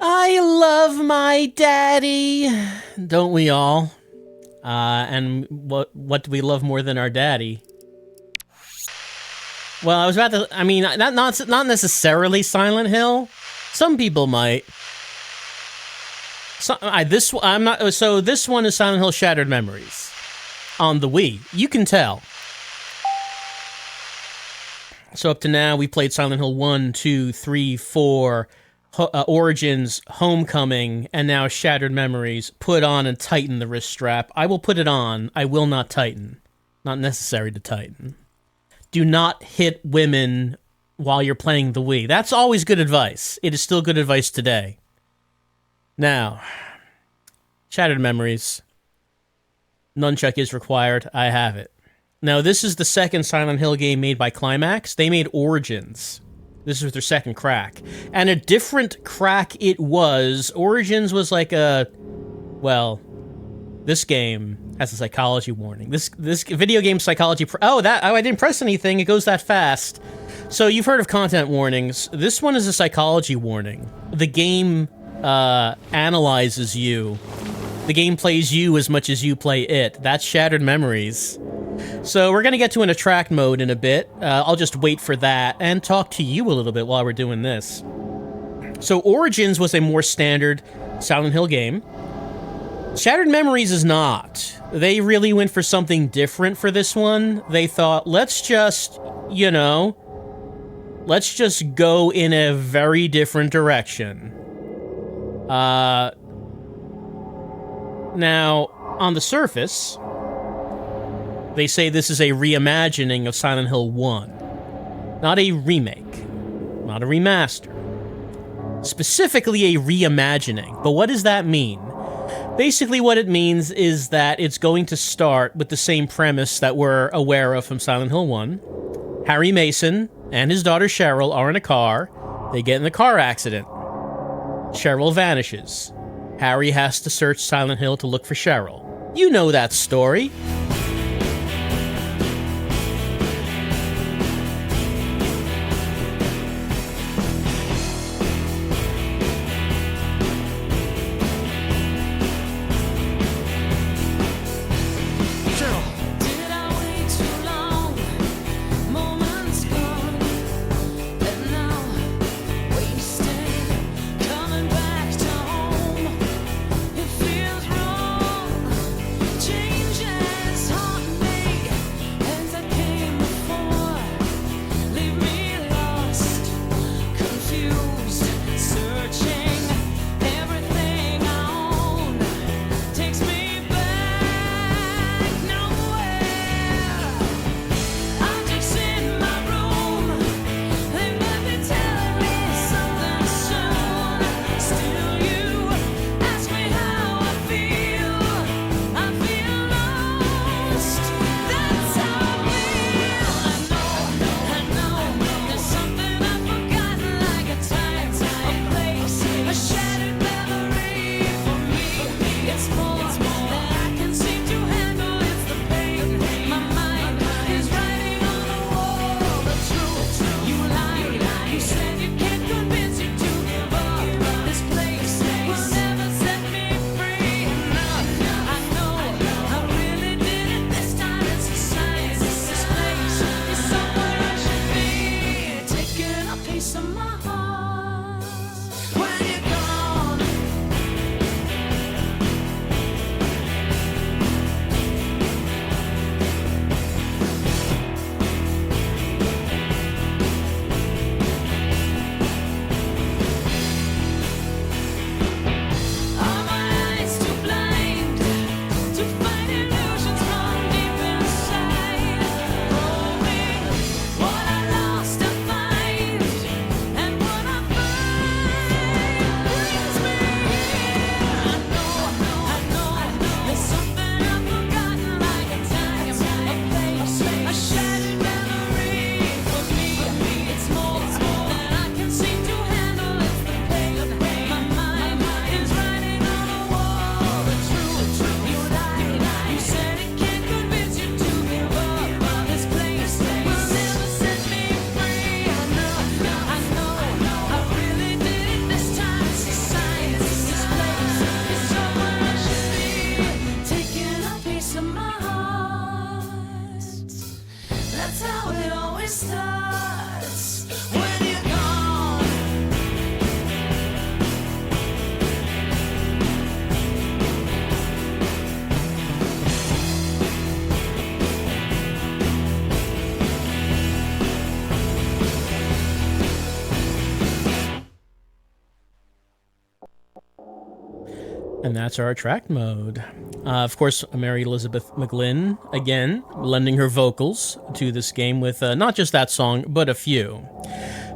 I love my daddy. Don't we all? And what do we love more than our daddy? Well, I was about to. I mean, not necessarily Silent Hill. Some people might. So, I'm not. So this one is Silent Hill Shattered Memories on the Wii. You can tell. So up to now, we played Silent Hill 1, 2, 3, 4, Origins, Homecoming, and now Shattered Memories. Put on and tighten the wrist strap. I will put it on. I will not tighten. Not necessary to tighten. Do not hit women while you're playing the Wii. That's always good advice. It is still good advice today. Now, Shattered Memories. Nunchuck is required. I have it. Now, this is the second Silent Hill game made by Climax. They made Origins. This was their second crack. And a different crack it was. Origins was like a... Well, this game has a psychology warning. This video game psychology... I didn't press anything. It goes that fast. So you've heard of content warnings. This one is a psychology warning. The game analyzes you. The game plays you as much as you play it. That's Shattered Memories. So we're going to get to an attract mode in a bit. I'll just wait for that and talk to you a little bit while we're doing this. So Origins was a more standard Silent Hill game. Shattered Memories is not. They really went for something different for this one. They thought, let's just, let's just go in a very different direction. Now, on the surface... They say this is a reimagining of Silent Hill 1. Not a remake. Not a remaster. Specifically a reimagining. But what does that mean? Basically what it means is that it's going to start with the same premise that we're aware of from Silent Hill 1. Harry Mason and his daughter Cheryl are in a car. They get in a car accident. Cheryl vanishes. Harry has to search Silent Hill to look for Cheryl. You know that story. Changes That's how it always starts when you're gone. And that's our attract mode. Of course, Mary Elizabeth McGlynn, again, lending her vocals to this game with not just that song, but a few.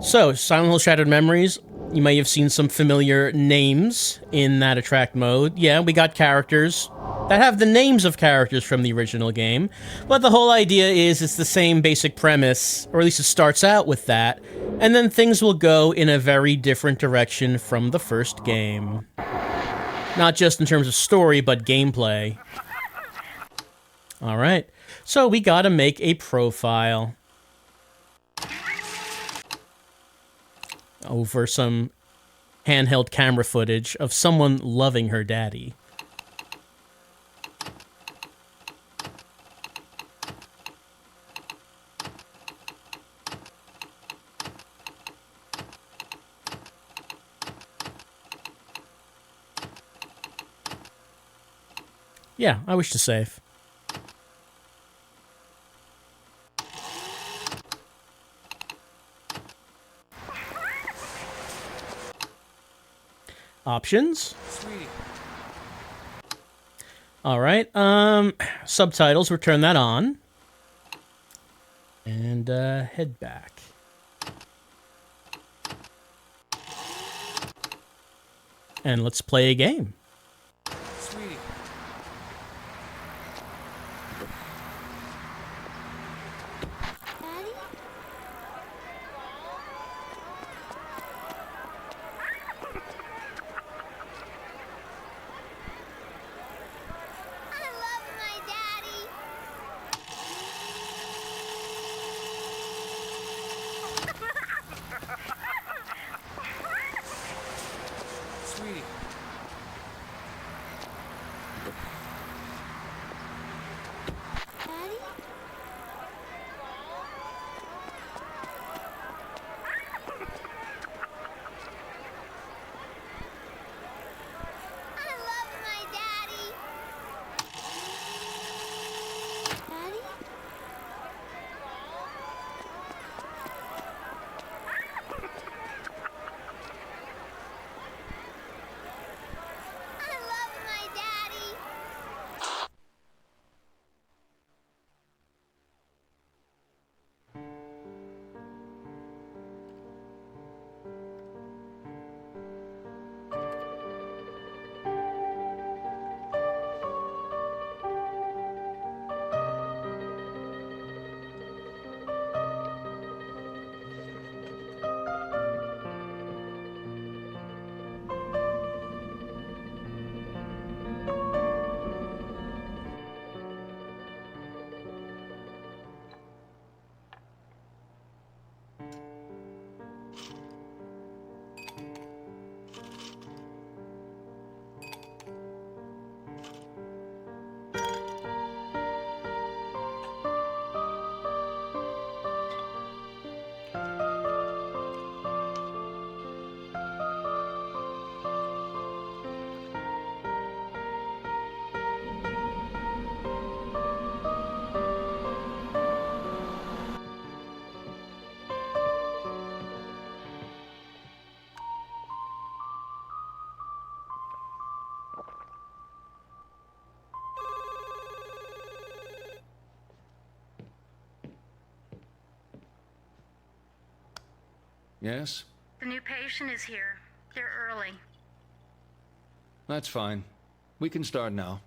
So, Silent Hill Shattered Memories, you may have seen some familiar names in that attract mode. Yeah, we got characters that have the names of characters from the original game, but the whole idea is it's the same basic premise, or at least it starts out with that, and then things will go in a very different direction from the first game. Not just in terms of story, but gameplay. Alright, so we gotta make a profile. Over some handheld camera footage of someone loving her daddy. Yeah, I wish to save. Options. All right. Subtitles. We'll turn that on. And head back. And let's play a game. Yes? The new patient is here. They're early. That's fine. We can start now.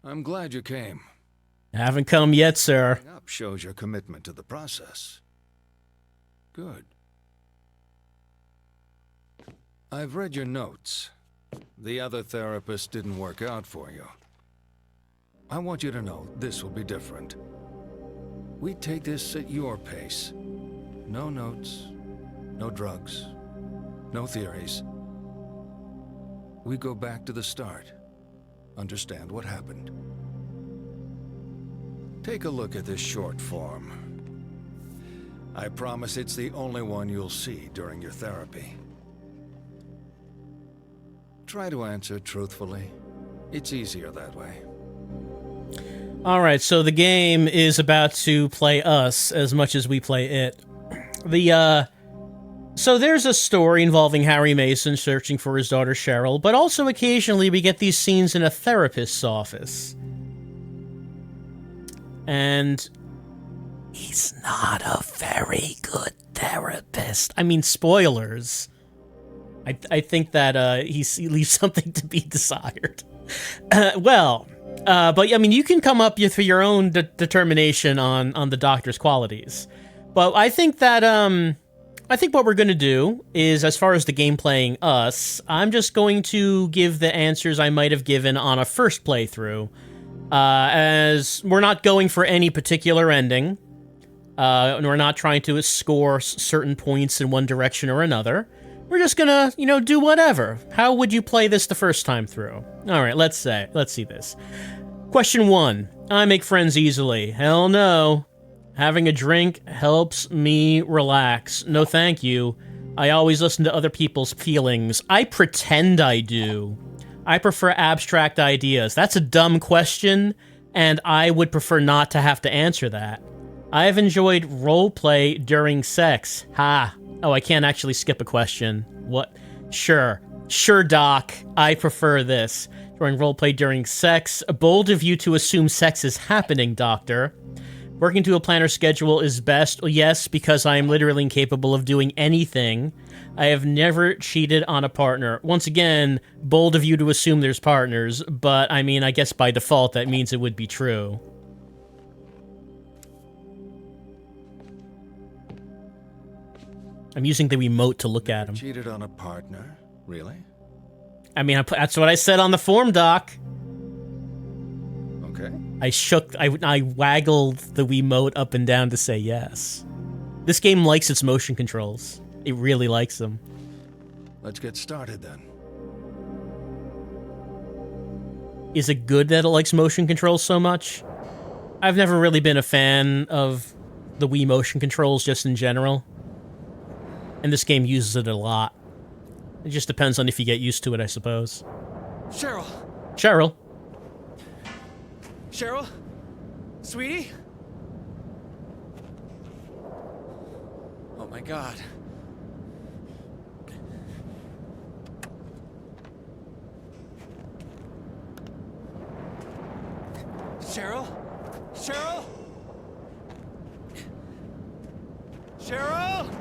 I'm glad you came. Haven't come yet, sir. Up shows your commitment to the process. Good. I've read your notes. The other therapist didn't work out for you. I want you to know this will be different. We take this at your pace. No notes, no drugs, no theories. We go back to the start. Understand what happened. Take a look at this short form. I promise it's the only one you'll see during your therapy. Try to answer truthfully. It's easier that way. All right, so the game is about to play us as much as we play it. So there's a story involving Harry Mason searching for his daughter Cheryl, but also occasionally we get these scenes in a therapist's office. And he's not a very good therapist. I mean, spoilers. I think that he leaves something to be desired. But I mean, you can come up with your own determination on the doctor's qualities. But I think that I think what we're going to do is, as far as the game playing us, I'm just going to give the answers I might have given on a first playthrough, as we're not going for any particular ending, and we're not trying to score certain points in one direction or another. We're just gonna, do whatever. How would you play this the first time through? All right, let's see this. Question 1. I make friends easily. Hell no. Having a drink helps me relax. No thank you. I always listen to other people's feelings. I pretend I do. I prefer abstract ideas. That's a dumb question, and I would prefer not to have to answer that. I've enjoyed roleplay during sex. Ha. Oh, I can't actually skip a question. What? Sure, Doc. I prefer this. During roleplay during sex. Bold of you to assume sex is happening, Doctor. Working to a planner schedule is best. Well, yes, because I am literally incapable of doing anything. I have never cheated on a partner. Once again, bold of you to assume there's partners, but I mean, I guess by default that means it would be true. I'm using the remote to look at him. Cheated on a partner? Really? I mean, that's what I said on the form, Doc. Okay. I waggled the Wiimote up and down to say yes. This game likes its motion controls. It really likes them. Let's get started then. Is it good that it likes motion controls so much? I've never really been a fan of the Wii motion controls just in general. And this game uses it a lot. It just depends on if you get used to it, I suppose. Cheryl! Cheryl? Cheryl? Sweetie? Oh my god. Cheryl? Cheryl? Cheryl?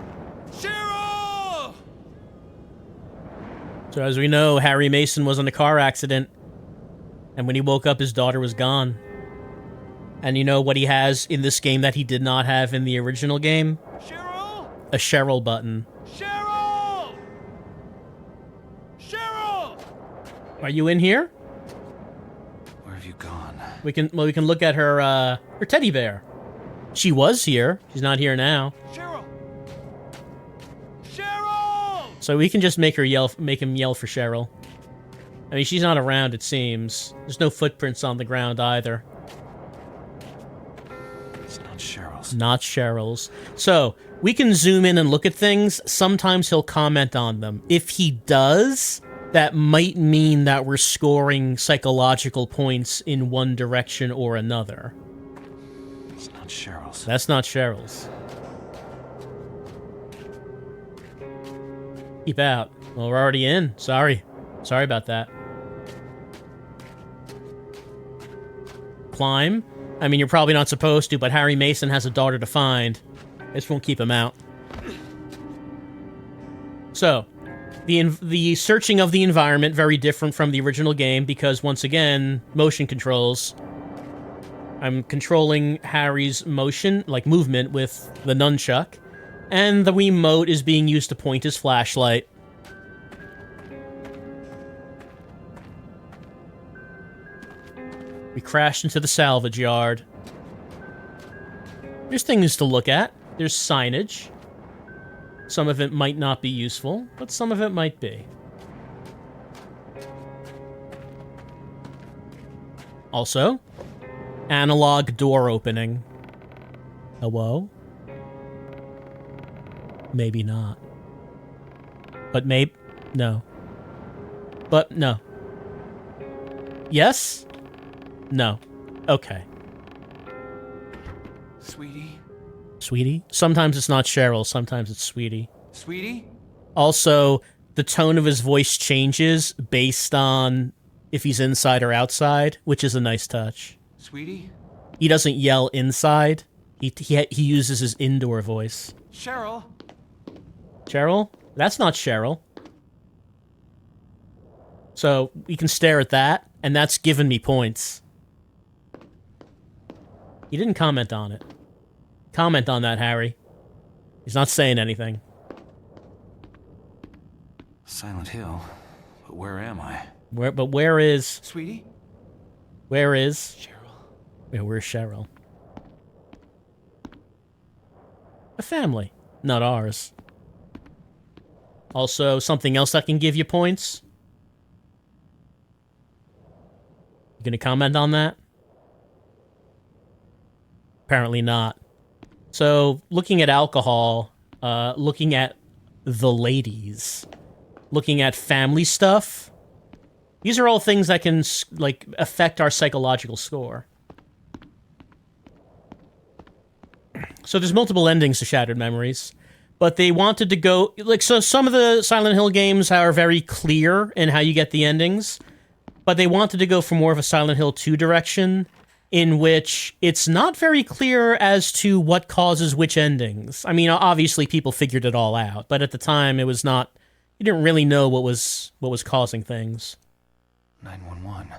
Cheryl! So as we know, Harry Mason was in a car accident. And when he woke up, his daughter was gone. And you know what he has in this game that he did not have in the original game? Cheryl? A Cheryl button. Cheryl! Cheryl! Are you in here? Where have you gone? We can look at her teddy bear. She was here. She's not here now. Cheryl! Cheryl! So we can just make him yell for Cheryl. I mean, she's not around, it seems. There's no footprints on the ground either. It's not Cheryl's. Not Cheryl's. So, we can zoom in and look at things. Sometimes he'll comment on them. If he does, that might mean that we're scoring psychological points in one direction or another. It's not Cheryl's. That's not Cheryl's. Keep out. Well, we're already in. Sorry about that. Climb? I mean, you're probably not supposed to, but Harry Mason has a daughter to find. This won't keep him out. So, The searching of the environment, very different from the original game because, once again, motion controls. I'm controlling Harry's motion, like movement, with the nunchuck, and the remote is being used to point his flashlight. We crashed into the salvage yard. There's things to look at. There's signage. Some of it might not be useful, but some of it might be. Also, analog door opening. Hello? Maybe not. But maybe... No. But no. Yes? No. Okay. Sweetie? Sweetie? Sometimes it's not Cheryl, sometimes it's Sweetie. Sweetie? Also, the tone of his voice changes based on if he's inside or outside, which is a nice touch. Sweetie? He doesn't yell inside. He uses his indoor voice. Cheryl? Cheryl? That's not Cheryl. So, we can stare at that, and that's given me points. He didn't comment on it. Comment on that, Harry. He's not saying anything. Silent Hill. But where am I? Where is... Sweetie? Where is... Cheryl? Yeah, where's Cheryl? A family, not ours. Also, something else that can give you points. You gonna comment on that? Apparently not. So, looking at alcohol, looking at the ladies, looking at family stuff, these are all things that can, like, affect our psychological score. So there's multiple endings to Shattered Memories, but they wanted to go, like, so some of the Silent Hill games are very clear in how you get the endings, but they wanted to go for more of a Silent Hill 2 direction, in which it's not very clear as to what causes which endings. I mean, obviously people figured it all out, but at the time it was not, you didn't really know what was causing things. 911.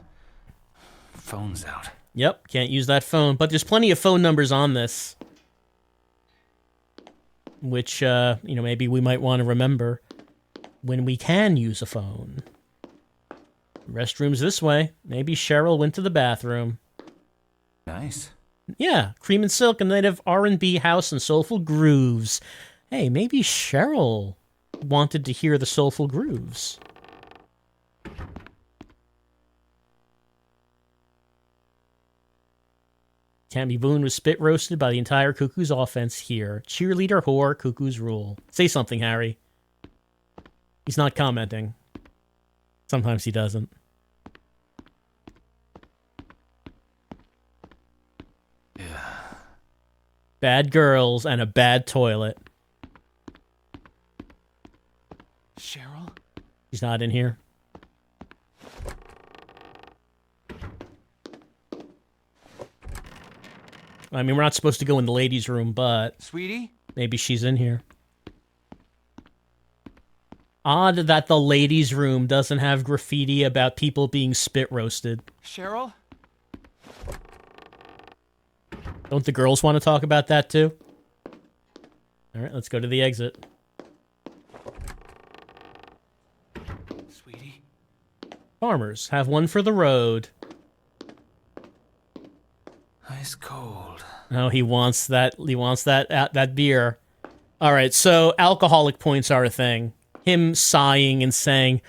Phone's out. Yep, can't use that phone, but there's plenty of phone numbers on this, which, maybe we might want to remember when we can use a phone. Restrooms this way. Maybe Cheryl went to the bathroom. Nice. Yeah, Cream and Silk, a native R&B house and soulful grooves. Hey, maybe Cheryl wanted to hear the soulful grooves. Tammy Boone was spit roasted by the entire Cuckoo's offense here. Cheerleader, whore, Cuckoo's rule. Say something, Harry. He's not commenting. Sometimes he doesn't. Yeah. Bad girls and a bad toilet. Cheryl? He's not in here. I mean, we're not supposed to go in the ladies' room, but... Sweetie? Maybe she's in here. Odd that the ladies' room doesn't have graffiti about people being spit roasted. Cheryl? Don't the girls want to talk about that too? Alright, let's go to the exit. Sweetie? Farmers, have one for the road. Ice cold. Oh, he wants that that beer. Alright, so alcoholic points are a thing. Him sighing and saying,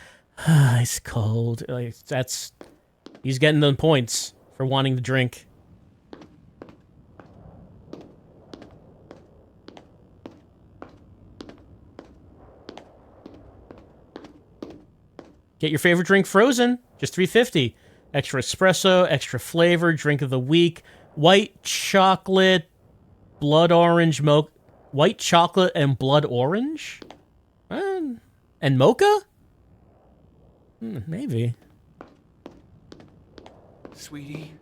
it's cold. Like, he's getting the points for wanting to drink. Get your favorite drink frozen, just $3.50. Extra espresso, extra flavor, drink of the week. White chocolate, blood orange mocha. White chocolate and blood orange? And mocha? Maybe. Sweetie?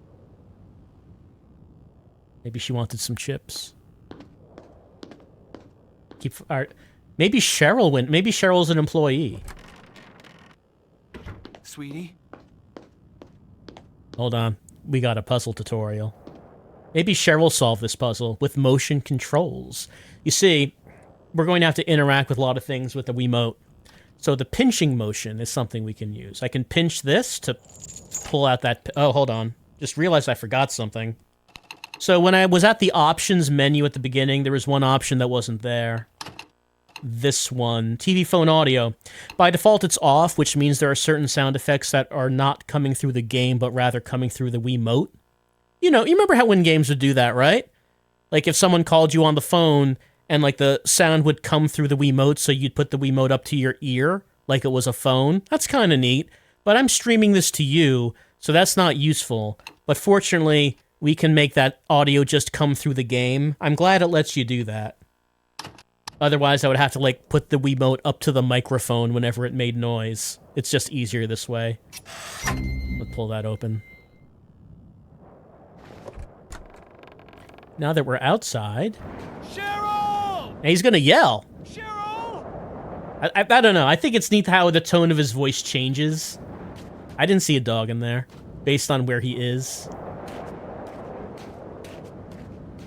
Maybe she wanted some chips. Keep... Alright. Maybe Cheryl went. Maybe Cheryl's an employee. Sweetie? Hold on. We got a puzzle tutorial. Maybe Cheryl solved this puzzle with motion controls. You see, we're going to have to interact with a lot of things with the Wiimote. So the pinching motion is something we can use. I can pinch this to pull out that... Oh, hold on. Just realized I forgot something. So when I was at the options menu at the beginning, there was one option that wasn't there. This one. TV phone audio. By default, it's off, which means there are certain sound effects that are not coming through the game, but rather coming through the Wiimote. You know, you remember how when games would do that, right? Like if someone called you on the phone and like the sound would come through the Wiimote, so you'd put the Wiimote up to your ear like it was a phone. That's kind of neat. But I'm streaming this to you, so that's not useful. But fortunately, we can make that audio just come through the game. I'm glad it lets you do that. Otherwise, I would have to, like, put the Wiimote up to the microphone whenever it made noise. It's just easier this way. Let's pull that open. Now that we're outside... Cheryl! Now he's gonna yell! Cheryl! I don't know. I think it's neat how the tone of his voice changes. I didn't see a dog in there, based on where he is.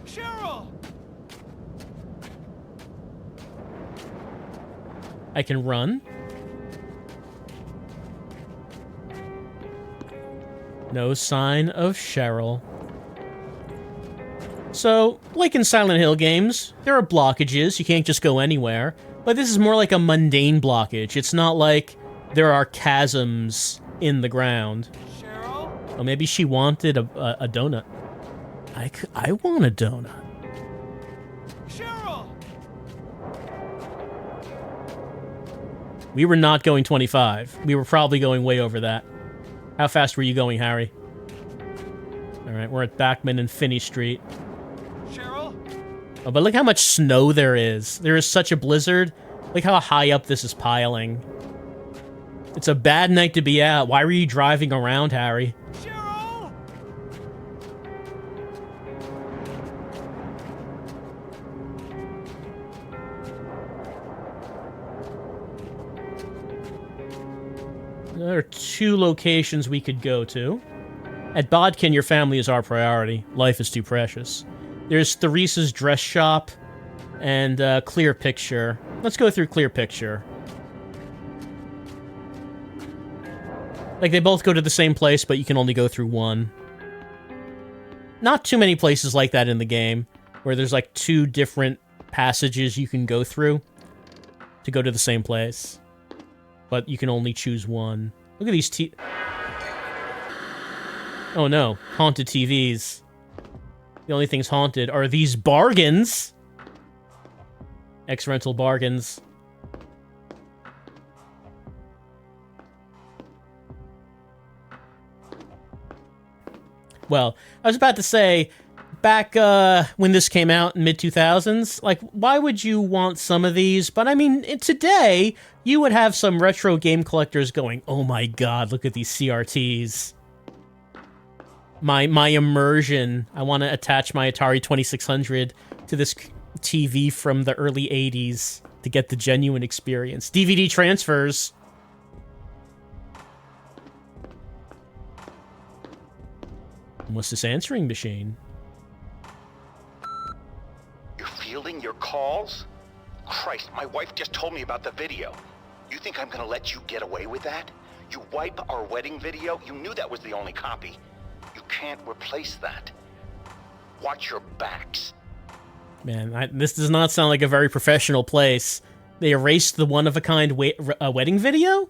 Cheryl! I can run. No sign of Cheryl. So, like in Silent Hill games, there are blockages. You can't just go anywhere. But this is more like a mundane blockage. It's not like there are chasms in the ground. Cheryl? Oh, maybe she wanted a donut. I want a donut. Cheryl! We were not going 25. We were probably going way over that. How fast were you going, Harry? Alright, we're at Backman and Finney Street. Cheryl? Oh, but look how much snow there is. There is such a blizzard. Look how high up this is piling. It's a bad night to be out. Why were you driving around, Harry? Cheryl! There are 2 locations we could go to. At Bodkin, your family is our priority. Life is too precious. There's Theresa's dress shop and Clear Picture. Let's go through Clear Picture. Like, they both go to the same place, but you can only go through one. Not too many places like that in the game, where there's like 2 different passages you can go through to go to the same place. But you can only choose one. Look at these Oh no, haunted TVs. The only things haunted are these bargains. X-Rental bargains. Well, I was about to say, back when this came out in mid-2000s, like, why would you want some of these? But I mean, today, you would have some retro game collectors going, oh my god, look at these CRTs. My immersion. I want to attach my Atari 2600 to this TV from the early 80s to get the genuine experience. DVD transfers. What's this answering machine? You're fielding your calls? Christ, my wife just told me about the video. You think I'm gonna let you get away with that? You wipe our wedding video? You knew that was the only copy. You can't replace that. Watch your backs. Man, this does not sound like a very professional place. They erased the one-of-a-kind wedding video?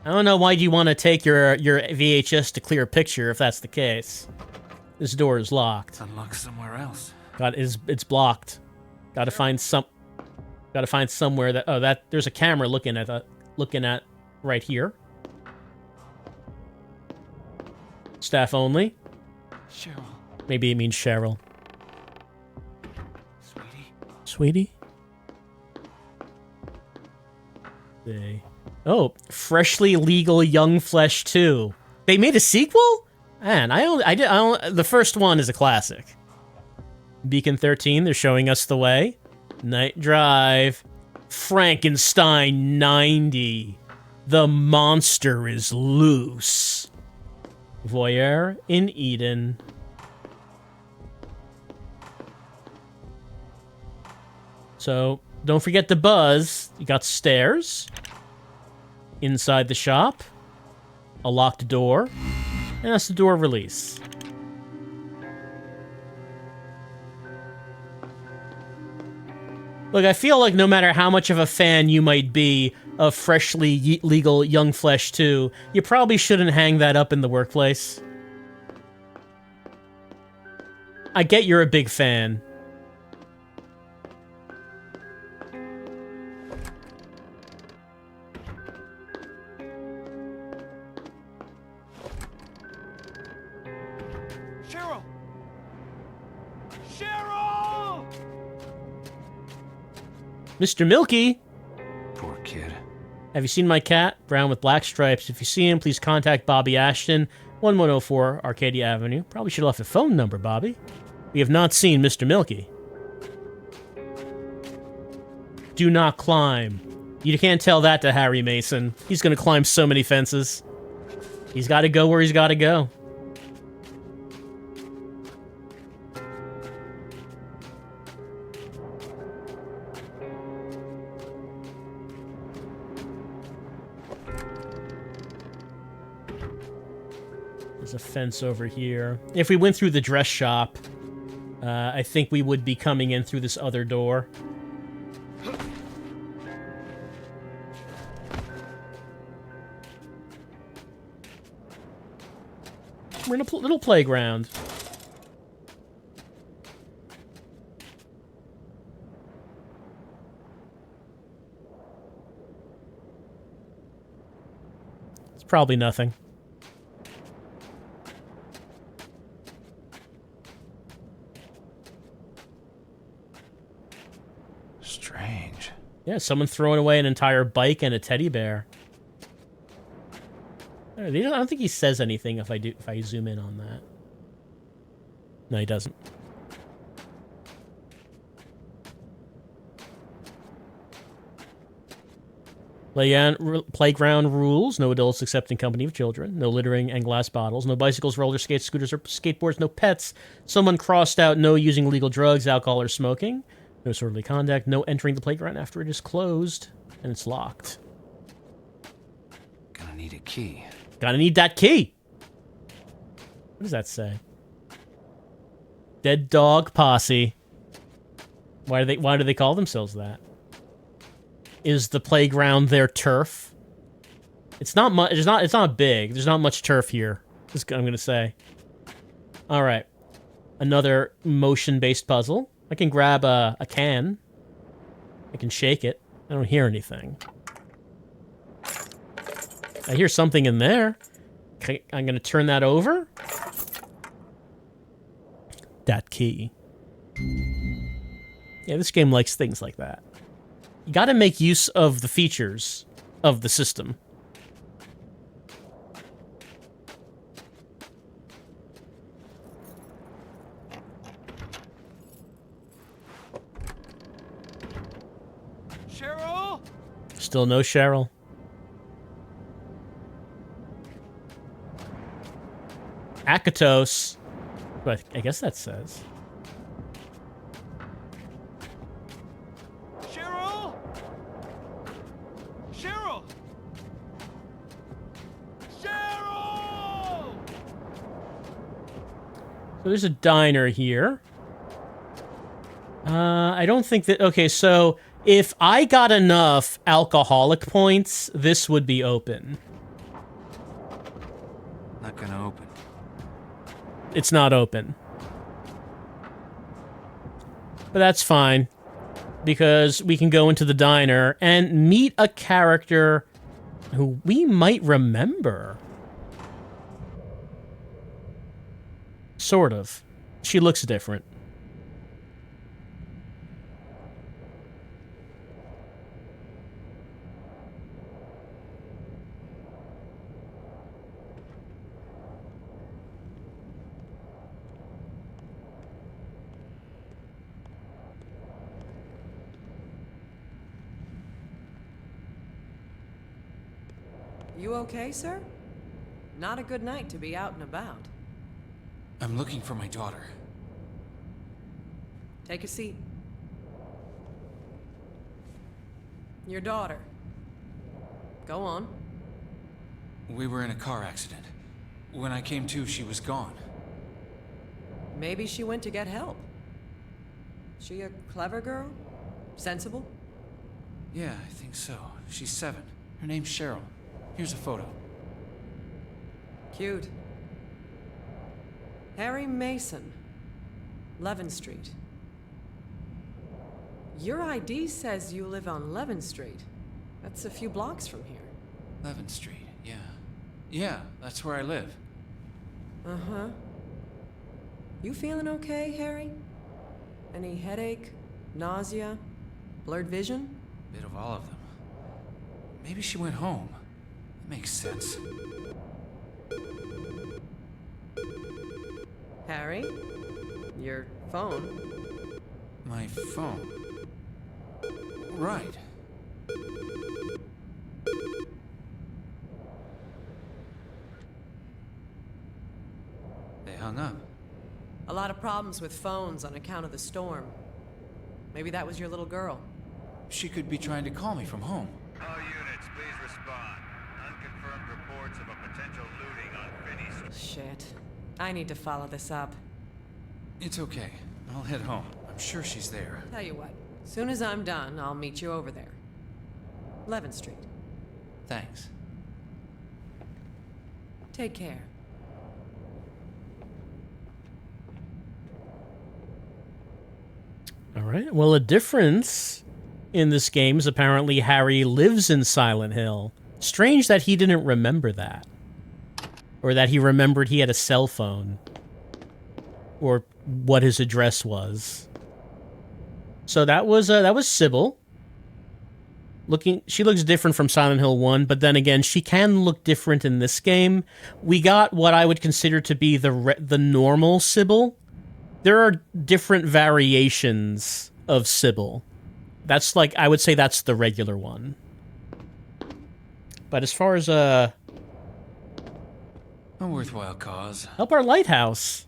I don't know why you want to take your VHS to Clear Picture if that's the case. This door is locked. Unlock somewhere else. It's blocked. Gotta find somewhere that there's a camera looking at right here. Staff only. Cheryl. Maybe it means Cheryl. Sweetie. Sweetie? Oh, Freshly Legal Young Flesh 2. They made a sequel? Man, the first one is a classic. Beacon 13, they're showing us the way. Night Drive. Frankenstein 90. The monster is loose. Voyeur in Eden. So, don't forget the buzz. You got stairs. Inside the shop. A locked door. And that's the door release. Look, I feel like no matter how much of a fan you might be of freshly legal Young Flesh 2, you probably shouldn't hang that up in the workplace. I get you're a big fan. Cheryl! Cheryl! Mr. Milky! Poor kid. Have you seen my cat? Brown with black stripes. If you see him, please contact Bobby Ashton, 1104 Arcadia Avenue. Probably should have left a phone number, Bobby. We have not seen Mr. Milky. Do not climb. You can't tell that to Harry Mason. He's gonna climb so many fences. He's gotta go where he's gotta go. There's a fence over here. If we went through the dress shop, I think we would be coming in through this other door. We're in a little playground. It's probably nothing. Strange. Yeah, someone throwing away an entire bike and a teddy bear. I don't think he says anything if I zoom in on that. No, he doesn't. Playground rules. No adults except in company of children. No littering and glass bottles. No bicycles, roller skates, scooters, or skateboards. No pets. Someone crossed out no using illegal drugs, alcohol, or smoking. No disorderly conduct. No entering the playground after it is closed. And it's locked. Gonna need a key. Gotta need that key. What does that say? Dead dog posse. Why do they call themselves that? Is the playground their turf? It's not much. It's not big. There's not much turf here. I'm gonna say. All right. Another motion-based puzzle. I can grab a can. I can shake it. I don't hear anything. I hear something in there. Okay, I'm gonna turn that over. That key. Yeah, this game likes things like that. You gotta make use of the features of the system. Cheryl? Still no Cheryl. Akatos. But I guess that says. Cheryl? Cheryl? Cheryl! So there's a diner here. I don't think that... Okay, so if I got enough alcoholic points, this would be open. Not gonna open. It's not open. But that's fine. Because we can go into the diner and meet a character who we might remember. Sort of. She looks different. You okay, sir? Not a good night to be out and about. I'm looking for my daughter. Take a seat. Your daughter. Go on. We were in a car accident. When I came to, she was gone. Maybe she went to get help. She a clever girl? Sensible? Yeah, I think so. She's 7. Her name's Cheryl. Here's a photo. Cute. Harry Mason. Levin Street. Your ID says you live on Levin Street. That's a few blocks from here. 11th Street, yeah. Yeah, that's where I live. Uh-huh. You feeling okay, Harry? Any headache, nausea, blurred vision? Bit of all of them. Maybe she went home. That makes sense. Harry? Your phone? My phone. Right. They hung up. A lot of problems with phones on account of the storm. Maybe that was your little girl. She could be trying to call me from home. All units, please respond. Unconfirmed reports of a potential looting on Finney Street. Shit. I need to follow this up. It's okay. I'll head home. I'm sure she's there. Tell you what, soon as I'm done, I'll meet you over there. 11th Street. Thanks. Take care. All right. Well, a difference in this game is apparently Harry lives in Silent Hill. Strange that he didn't remember that. Or that he remembered he had a cell phone. Or what his address was. So that was Cybil. She looks different from Silent Hill 1, but then again, she can look different in this game. We got what I would consider to be the normal Cybil. There are different variations of Cybil. That's like, I would say that's the regular one. But as far as A worthwhile cause. help our lighthouse.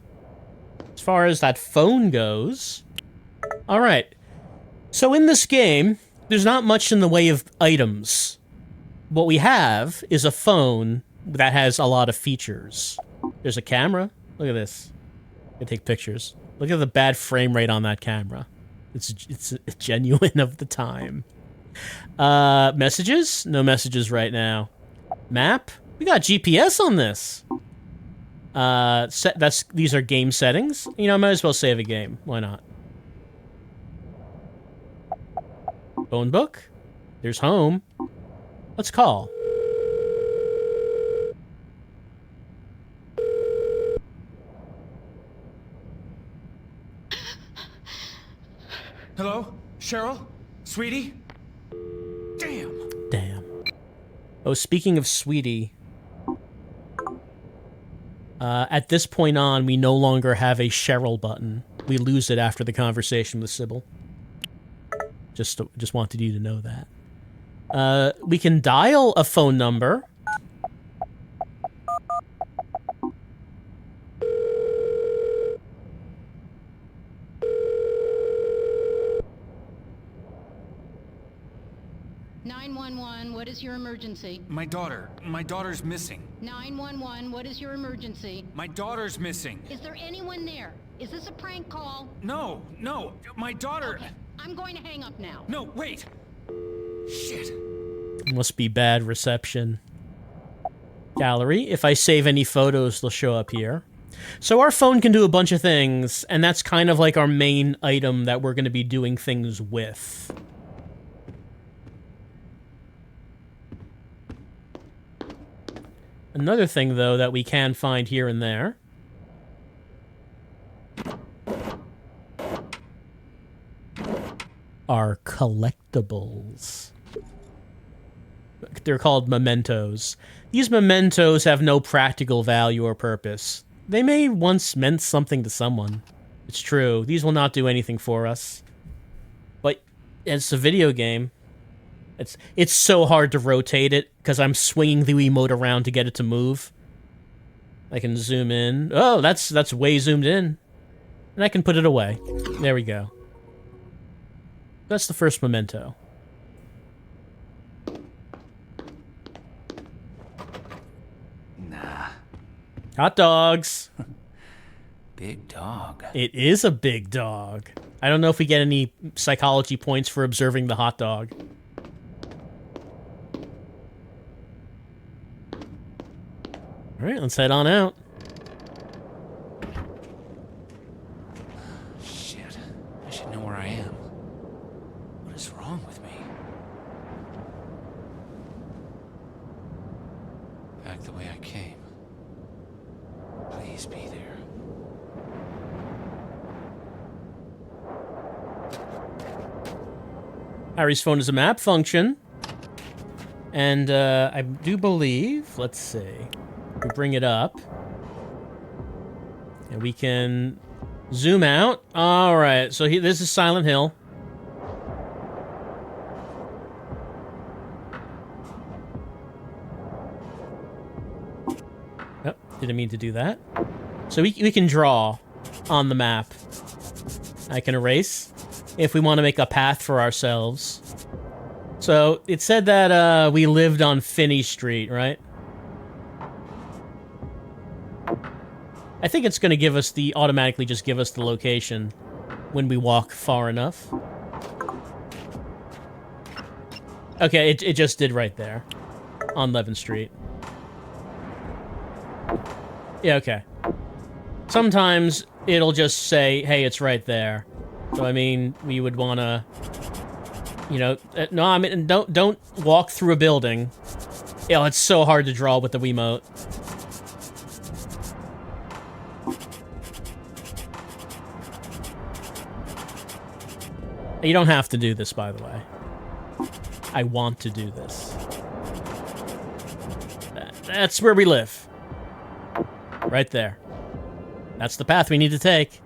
As far as that phone goes. All right. So in this game, there's not much in the way of items. What we have is a phone that has a lot of features. There's a camera. Look at this. I can take pictures. Look at the bad frame rate on that camera. It's genuine of the time. Messages? No messages right now. Map? We got GPS on this. These are game settings. You know, I might as well save a game. Why not? Phone book. There's home. Let's call. Hello? Cheryl? Sweetie? Damn. Damn. Oh, speaking of Sweetie. At this point on, we no longer have a Cheryl button. We lose it after the conversation with Cybil. Just wanted you to know that. We can dial a phone number. What is your emergency? My daughter's missing. 911, what is your emergency? My daughter's missing. Is there anyone there? Is this a prank call? No, my daughter... Okay, I'm going to hang up now. No, wait. Shit. Must be bad reception. Gallery. If I save any photos, they'll show up here. So our phone can do a bunch of things, and that's kind of like our main item that we're going to be doing things with. Another thing, though, that we can find here and there. Are collectibles. They're called mementos. These mementos have no practical value or purpose. They may once meant something to someone. It's true. These will not do anything for us. But it's a video game. It's so hard to rotate it because I'm swinging the Wiimote around to get it to move. I can zoom in. Oh, that's way zoomed in. And I can put it away. There we go. That's the first memento. Nah. Hot dogs. Big dog. It is a big dog. I don't know if we get any psychology points for observing the hot dog. All right, let's head on out. Shit. I should know where I am. What is wrong with me? Back the way I came. Please be there. Harry's phone is a map function. And I do believe, let's see, we bring it up. And we can zoom out. All right, so this is Silent Hill. Oh, didn't mean to do that. So we can draw on the map. I can erase if we want to make a path for ourselves. So it said that we lived on Finney Street, right? I think it's going to give us automatically just give us the location when we walk far enough. Okay, it just did right there on 11th Street. Yeah, okay. Sometimes it'll just say, hey, it's right there. So, I mean, we would want to, you know, no, I mean, don't walk through a building. Yeah, it's so hard to draw with the Wiimote. You don't have to do this, by the way. I want to do this. That's where we live. Right there. That's the path we need to take.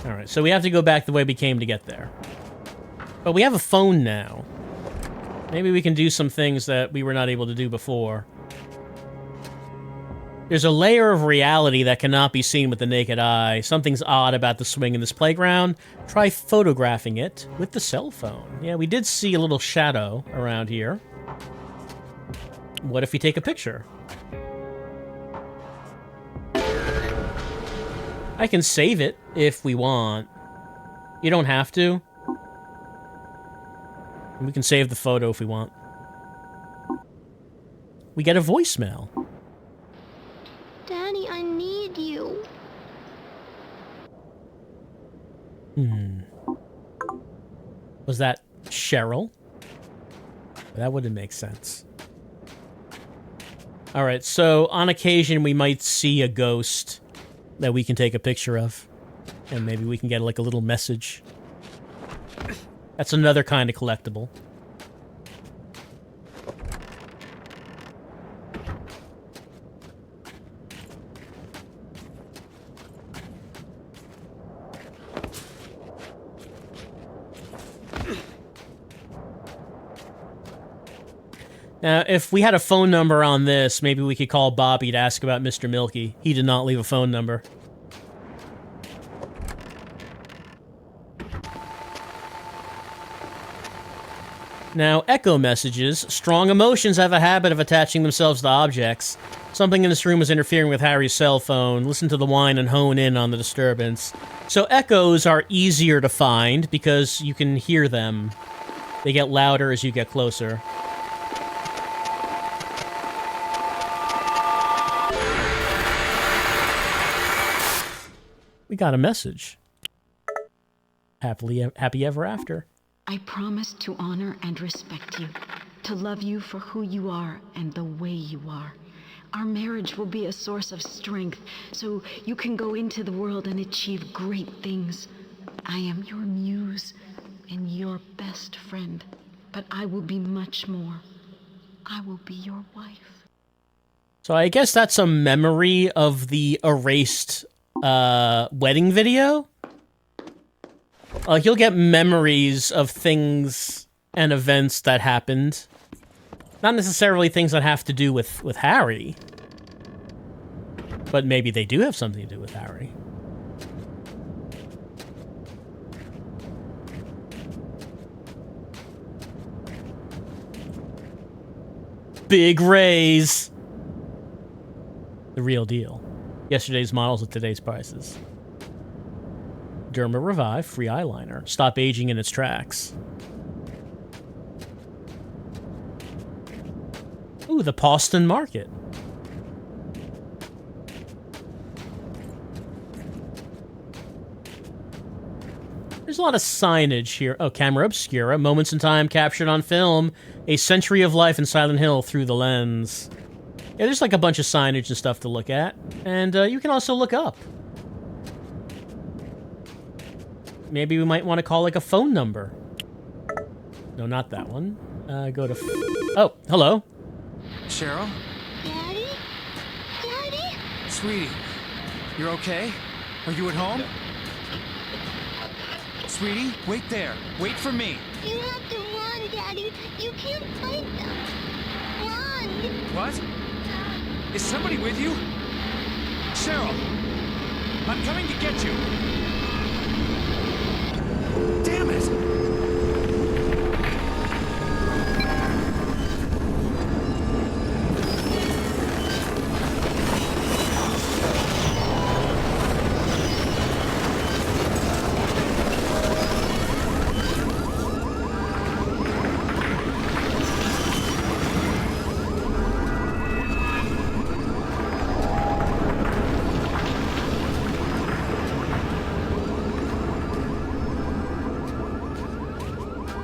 Alright, so we have to go back the way we came to get there. But we have a phone now. Maybe we can do some things that we were not able to do before. There's a layer of reality that cannot be seen with the naked eye. Something's odd about the swing in this playground. Try photographing it with the cell phone. Yeah, we did see a little shadow around here. What if we take a picture? I can save it if we want. You don't have to. We can save the photo if we want. We get a voicemail. Daddy, I need you. Was that Cheryl? That wouldn't make sense. Alright, so on occasion we might see a ghost that we can take a picture of. And maybe we can get like a little message. That's another kind of collectible. Now, if we had a phone number on this, maybe we could call Bobby to ask about Mr. Milky. He did not leave a phone number. Now, echo messages. Strong emotions have a habit of attaching themselves to objects. Something in this room was interfering with Harry's cell phone. Listen to the whine and hone in on the disturbance. So echoes are easier to find because you can hear them. They get louder as you get closer. We got a message. Happy ever after. I promise to honor and respect you, to love you for who you are and the way you are. Our marriage will be a source of strength, so you can go into the world and achieve great things. I am your muse and your best friend, but I will be much more. I will be your wife. So I guess that's a memory of the erased wedding video. Like, you'll get memories of things and events that happened. Not necessarily things that have to do with Harry. But maybe they do have something to do with Harry. Big raise. The real deal. Yesterday's models with today's prices. Derma Revive, free eyeliner. Stop aging in its tracks. Ooh, the Boston Market. There's a lot of signage here. Oh, camera obscura. Moments in time captured on film. A century of life in Silent Hill through the lens. Yeah, there's like a bunch of signage and stuff to look at. And you can also look up. Maybe we might want to call like a phone number. No, not that one. Go to... Oh, hello. Cheryl? Daddy? Daddy? Sweetie, you're okay? Are you at home? Sweetie, wait there. Wait for me. You have to run, Daddy. You can't fight them. Run! What? Is somebody with you? Cheryl! I'm coming to get you! Damn it!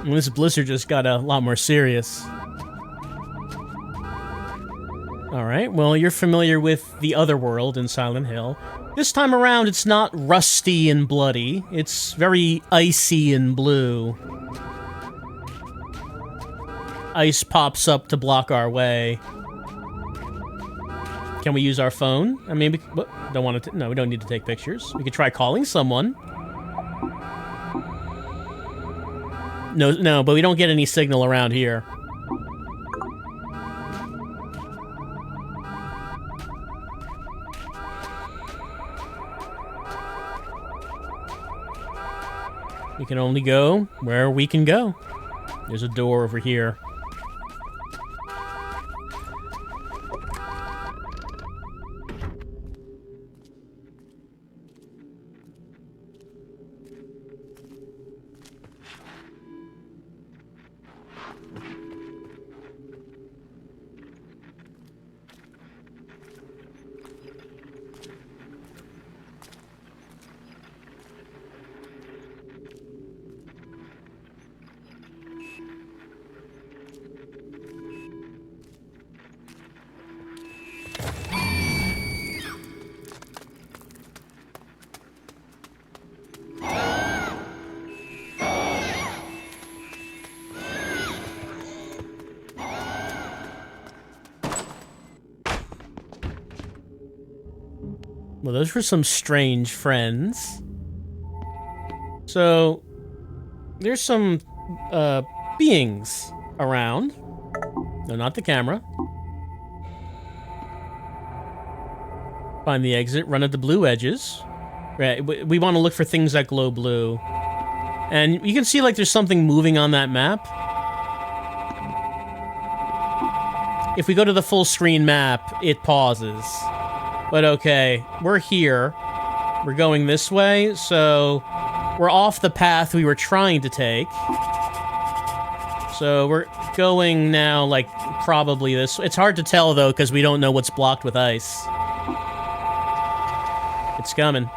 Well, this blizzard just got a lot more serious. Alright, well, you're familiar with the other world in Silent Hill. This time around, it's not rusty and bloody. It's very icy and blue. Ice pops up to block our way. Can we use our phone? I mean, don't want to... No, we don't need to take pictures. We could try calling someone. No, but we don't get any signal around here. We can only go where we can go. There's a door over here. Well, those were some strange friends. So, there's some, beings around. No, not the camera. Find the exit, run at the blue edges. Right, we want to look for things that glow blue. And you can see, like, there's something moving on that map. If we go to the full screen map, it pauses. But okay, we're here. We're going this way, so we're off the path we were trying to take. So we're going now, like, probably this. It's hard to tell, though, because we don't know what's blocked with ice. It's coming.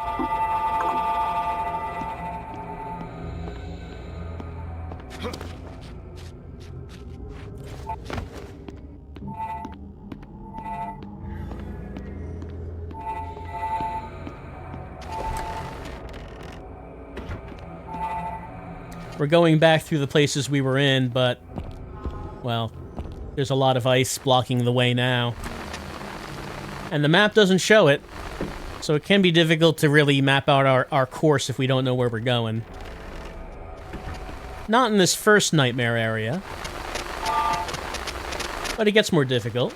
We're going back through the places we were in, but, well, there's a lot of ice blocking the way now. And the map doesn't show it, so it can be difficult to really map out our course if we don't know where we're going. Not in this first nightmare area. But it gets more difficult.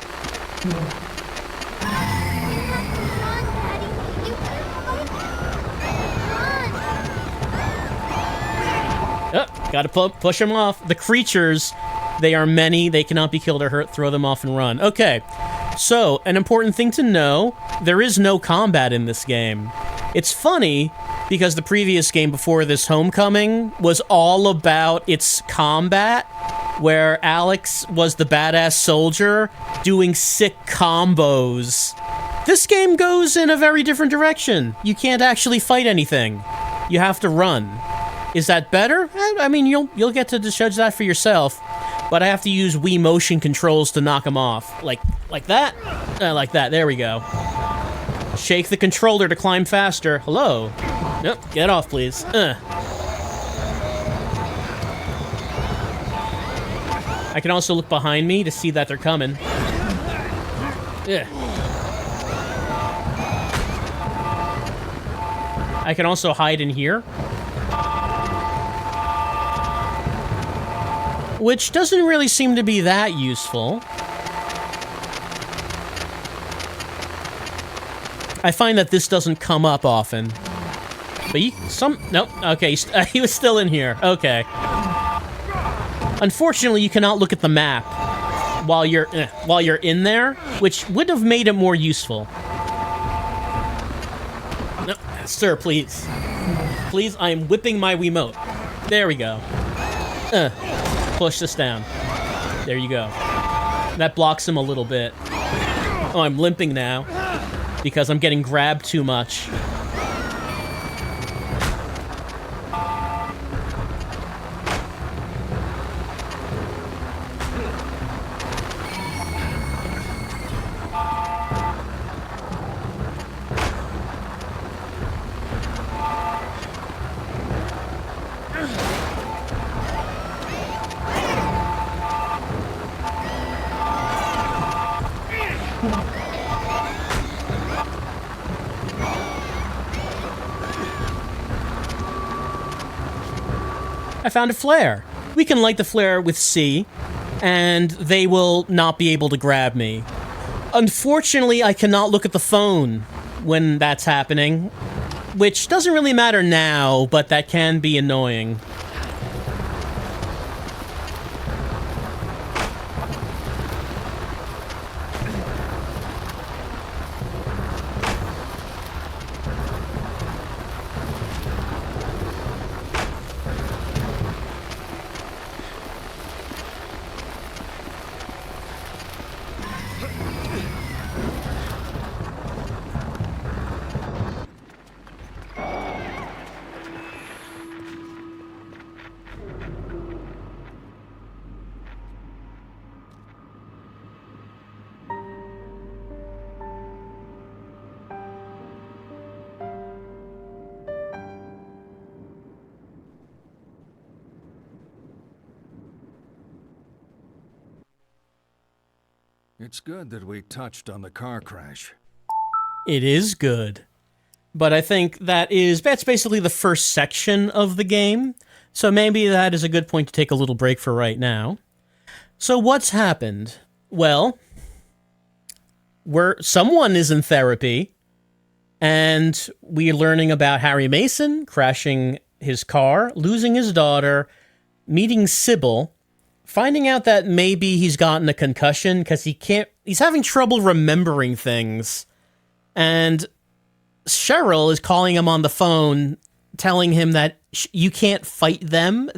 Oh, gotta push them off. The creatures, they are many. They cannot be killed or hurt. Throw them off and run. Okay, so an important thing to know, there is no combat in this game. It's funny, because the previous game before this, Homecoming, was all about its combat, where Alex was the badass soldier doing sick combos. This game goes in a very different direction. You can't actually fight anything. You have to run. Is that better? I mean, you'll get to judge that for yourself, but I have to use Wii motion controls to knock them off. Like that? Like that. There we go. Shake the controller to climb faster. Hello. Nope, get off, please. I can also look behind me to see that they're coming. Yeah. I can also hide in here. Which doesn't really seem to be that useful. I find that this doesn't come up often. But nope, okay, he was still in here, okay. Unfortunately, you cannot look at the map while you're in there, which would have made it more useful. No, sir, please. Please, I am whipping my Wiimote. There we go. Push this down. There you go. That blocks him a little bit. Oh, I'm limping now because I'm getting grabbed too much. I found a flare. We can light the flare with C, and they will not be able to grab me. Unfortunately, I cannot look at the phone when that's happening, which doesn't really matter now, but that can be annoying. It's good that we touched on the car crash. It is good. But I think that's basically the first section of the game. So maybe that is a good point to take a little break for right now. So what's happened? Well, someone is in therapy, and we're learning about Harry Mason crashing his car, losing his daughter, meeting Cybil, finding out that maybe he's gotten a concussion because he's having trouble remembering things. And Cheryl is calling him on the phone, telling him that you can't fight them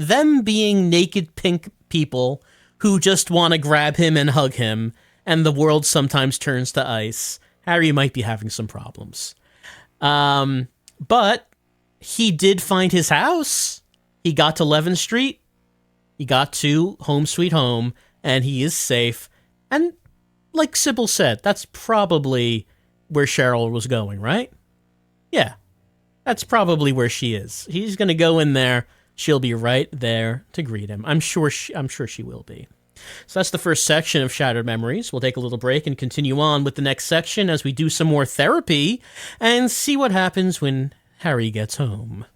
being naked pink people who just want to grab him and hug him, and the world sometimes turns to ice. Harry might be having some problems. But he did find his house. He got to 11th Street. He got to Home Sweet Home, and he is safe. And like Cybil said, that's probably where Cheryl was going, right? Yeah, that's probably where she is. He's going to go in there. She'll be right there to greet him. I'm sure she will be. So that's the first section of Shattered Memories. We'll take a little break and continue on with the next section as we do some more therapy and see what happens when Harry gets home.